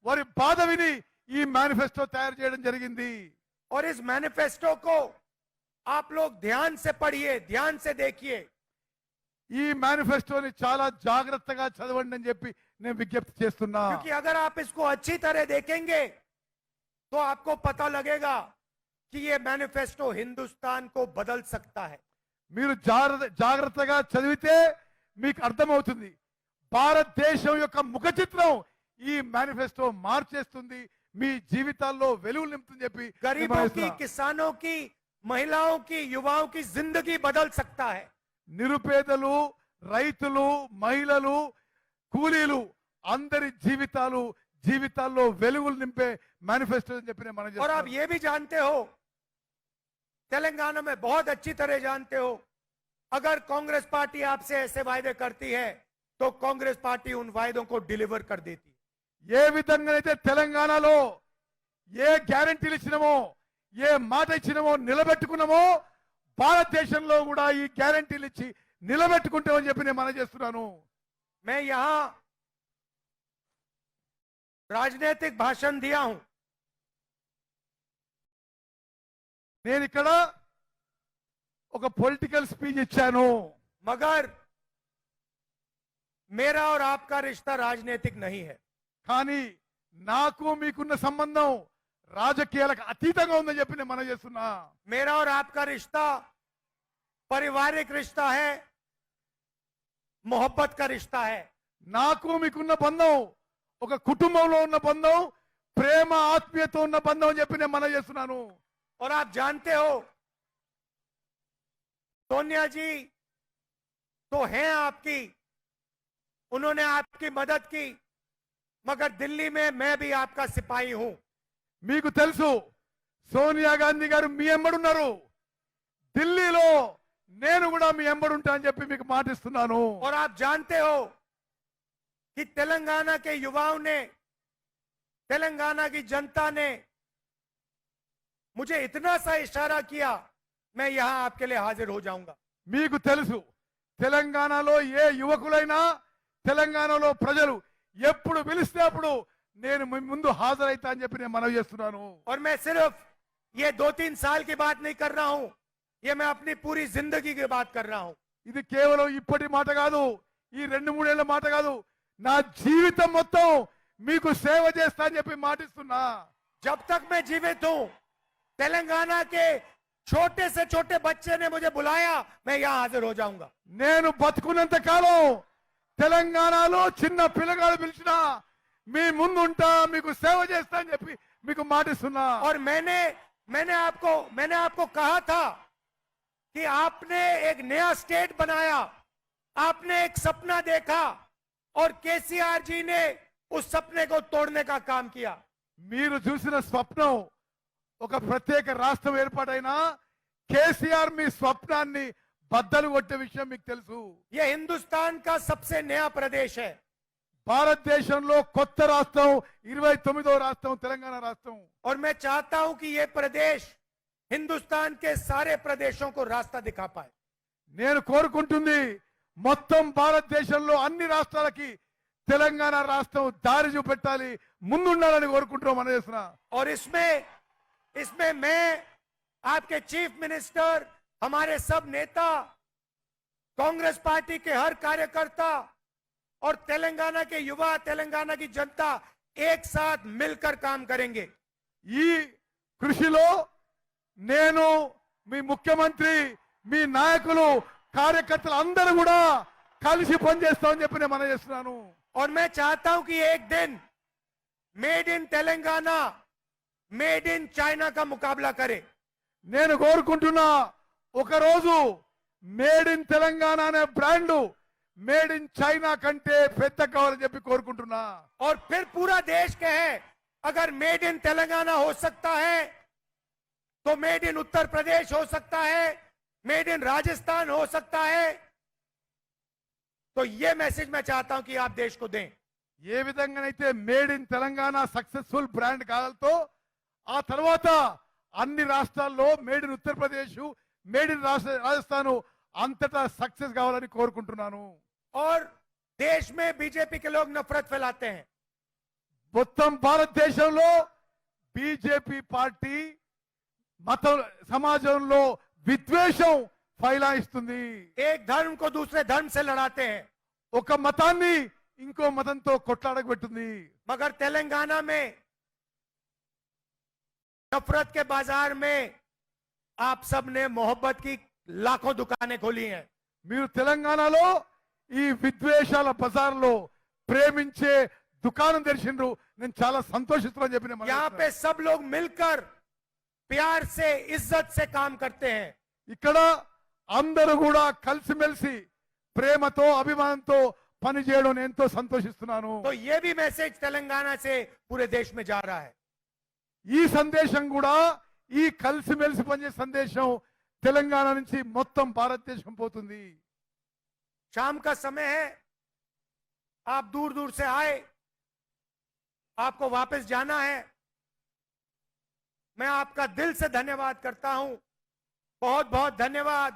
Speaker 4: వారి బాధ విని ఈ మేనిఫెస్టో తయారు చేయడం జరిగింది.
Speaker 3: और इस मैनिफेस्टो को आप लोग ध्यान से पढ़िए, ध्यान से देखिए।
Speaker 4: ఈ మేనిఫెస్టోని చాలా జాగ్రత్తగా చదవండి అని చెప్పి నేను విజ్ఞప్తి చేస్తున్నా.
Speaker 3: क्योंकि अगर आप इसको अच्छी तरह देखेंगे तो आपको पता लगेगा कि ये मैनिफेस्टो हिंदुस्तान को बदल सकता है।
Speaker 4: మీరు జాగ్రత్తగా చదివితే మీకు అర్థమవుతుంది భారతదేశం యొక్క ముఖ చిత్రం ఈ మేనిఫెస్టో మార్చేస్తుంది, మీ జీవితాల్లో వెలుగు నింపుతుందని చెప్పి
Speaker 3: गरीबों की, किसानों की, महिलाओं की, युवाओं की जिंदगी बदल सकता है।
Speaker 4: నిరుపేదలు, రైతులు, మహిళలు, కూలీలు అందరి జీవితాల్లో వెలుగులు నింపే మేనిఫెస్టో అని చెప్పి నేను మనం
Speaker 3: और आप ये भी जानते हो, तेलंगाना में बहुत अच्छी तरह जानते हो, अगर कांग्रेस पार्टी आपसे ऐसे वायदे करती है तो कांग्रेस पार्टी उन वायदों को डिलीवर कर देती है।
Speaker 4: ఏ విధంగానైతే తెలంగాణలో ఏ గ్యారెంటీలు ఇచ్చినామో, ఏ మాట ఇచ్చినామో నిలబెట్టుకున్నామో, భారతదేశంలో కూడా ఈ గ్యారెంటీలు ఇచ్చి నిలబెట్టుకుంటామని చెప్పి నేను మనం చేస్తున్నాను.
Speaker 3: मैं यहां राजनीतिक भाषण दिया हूं,
Speaker 4: నేను ఇక్కడ ఒక పొలిటికల్ స్పీచ్ ఇచ్చాను,
Speaker 3: मगर मेरा और आपका रिश्ता राजनीतिक नहीं है।
Speaker 4: కానీ నాకు మీకున్న సంబంధం రాజకీయాలకు అతీతంగా ఉందని చెప్పి నేను మనం చేస్తున్నా.
Speaker 3: मेरा और आपका रिश्ता पारिवारिक रिश्ता है, मोहब्बत का रिश्ता है।
Speaker 4: నాకు మీకున్న బంధం ఒక కుటుంబంలో ఉన్న బంధం, ప్రేమ ఆత్మీయత ఉన్న బంధం అని చెప్పి నేను మనం చేస్తున్నాను.
Speaker 3: और आप जानते हो सोनिया जी तो हैं आपकी, उन्होंने आपकी मदद की, मगर दिल्ली में मैं भी आपका सिपाही हूं।
Speaker 4: మీకు తెలుసు సోనియా గాంధీ గారు మీ ఎంబడున్నారు, ఢిల్లీలో నేను కూడా మీ ఎంబడుంటా అని చెప్పి మీకు మాటిస్తున్నాను.
Speaker 3: और आप जानते हो कि तेलंगाना के युवाओं ने, तेलंगाना की जनता ने मुझे इतना सा इशारा किया, मैं यहां आपके लिए हाजिर हो जाऊंगा।
Speaker 4: మీకు తెలుసు తెలంగాణలో ఏ యువకులైనా, తెలంగాణలో ప్రజలు ఎప్పుడు పిలిస్తే అప్పుడు నేను మీ ముందు హాజరైతా అని చెప్పి నేను మనవి చేస్తున్నాను.
Speaker 3: और मैं सिर्फ ये 2-3 साल की बात नहीं कर रहा हूं, ये मैं अपनी पूरी जिंदगी की बात कर रहा हूं।
Speaker 4: ఇది కేవలం ఇప్పటి మాట కాదు, ఈ 2-3 ఏళ్ల మాట కాదు, నా జీవితం మొత్తం మీకు సేవ చేస్తా అని చెప్పి మాటిస్తున్నా.
Speaker 3: जब तक मैं जीवित हूं, तेलंगाना के छोटे से छोटे बच्चे ने मुझे बुलाया, मैं यहां हाजिर हो जाऊंगा।
Speaker 4: నేను బతుకున్నంత కాలం తెలంగాణలో చిన్న పిల్లగాడు పిలిచినా మీ ముందు ఉంటా, మీకు సేవ చేస్తా అని చెప్పి మీకు మాటిస్తున్నా.
Speaker 3: और मैंने आपको कहा था कि आपने एक नया स्टेट बनाया, आपने एक सपना देखा और केसीआर जी ने उस सपने को तोड़ने का काम किया।
Speaker 4: మీరు చూసిన స్వప్నం ఒక ప్రత్యేక రాష్ట్రం ఏర్పాటైనా కేసీఆర్ మీ స్వప్నాన్ని బద్దలు కొట్టే విషయం మీకు తెలుసు.
Speaker 3: ये हिंदुस्तान का सबसे नया प्रदेश है।
Speaker 4: భారతదేశంలో కొత్త రాష్ట్రం 29వ రాష్ట్రం తెలంగాణ రాష్ట్రం.
Speaker 3: और मैं चाहता हूं कि ये प्रदेश हिंदुस्तान के सारे प्रदेशों को रास्ता दिखा पाए।
Speaker 4: నేను కోరుకుంటుంది మొత్తం భారతదేశంలో అన్ని రాష్ట్రాలకి తెలంగాణ రాష్ట్రం దారి చూపెట్టాలి, ముందుండాలని కోరుకుంటున్నాం మనం చేస్తున్నా.
Speaker 3: और इसमें मैं, आपके चीफ मिनिस्टर, हमारे सब नेता, कांग्रेस पार्टी के हर कार्यकर्ता और तेलंगाना के युवा, तेलंगाना की जनता एक साथ मिलकर काम करेंगे।
Speaker 4: ఈ కృషిలో నేను, మీ ముఖ్యమంత్రి, మీ నాయకులు, కార్యకర్తలు అందరూ కూడా కలిసి పనిచేస్తామని చెప్పి నేను మనం చేస్తున్నాను.
Speaker 3: और मैं चाहता हूं कि एक दिन made in Telangana, made in China का मुकाबला करे।
Speaker 4: నేను కోరుకుంటున్నా ఒకరోజు మేడ్ ఇన్ తెలంగాణ అనే బ్రాండ్ మేడ్ ఇన్ చైనా కంటే పెద్ద కావాలని చెప్పి కోరుకుంటున్నా.
Speaker 3: और फिर पूरा देश कहे अगर मेड इन तेलंगाना हो सकता है तो मेड इन उत्तर प्रदेश हो सकता है, मेड इन राजस्थान हो सकता है। तो ये मैसेज मैं चाहता हूं कि आप देश को दें।
Speaker 4: ఏ విధంగానైతే made in Telangana successful brand కావాలతో ఆ తర్వాత అన్ని రాష్ట్రాల్లో made in Uttar Pradesh, made in Rajasthan అంతటా సక్సెస్ కావాలని కోరుకుంటున్నాను.
Speaker 3: और देश में बीजेपी के लोग नफरत फैलाते हैं।
Speaker 4: మొత్తం భారతదేశంలో బీజేపీ పార్టీ మత సమాజంలో విద్వేషం ఫైలాయిస్తుంది.
Speaker 3: एक धर्म को दूसरे धर्म से लड़ाते हैं।
Speaker 4: ఒక మతాన్ని ఇంకో మతంతో కొట్లాడగబెట్టింది.
Speaker 3: मगर तेलंगाना में नफरत के बाजार में आप सब ने मोहब्बत की लाखों दुकानें खोली हैं।
Speaker 4: మీరు తెలంగాణలో ఈ విద్వేషాల బజార్లో ప్రేమించే దుకాణం తెరిచిండ్రు. నేను చాలా సంతోషిస్తున్నాను చెప్పిన
Speaker 3: यहाँ पे सब लोग मिलकर प्यार से इज्जत से काम करते हैं।
Speaker 4: ఇక్కడ అందరూ కూడా కలిసిమెలిసి ప్రేమతో అభిమానంతో పని చేయడం నేను ఎంతో సంతోషిస్తున్నాను.
Speaker 3: तो ये भी मैसेज तेलंगाना से पूरे देश में जा रहा है।
Speaker 4: ఈ సందేశం కూడా ఈ కలిసిమెలిసి పనిచేసే సందేశం తెలంగాణ నుంచి మొత్తం భారతదేశం పోతుంది.
Speaker 3: शाम का समय है, आप दूर दूर से आए, आपको वापस जाना है। मैं आपका दिल से धन्यवाद करता हूं। बहुत बहुत धन्यवाद।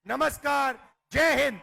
Speaker 3: नमस्कार। जय हिंद।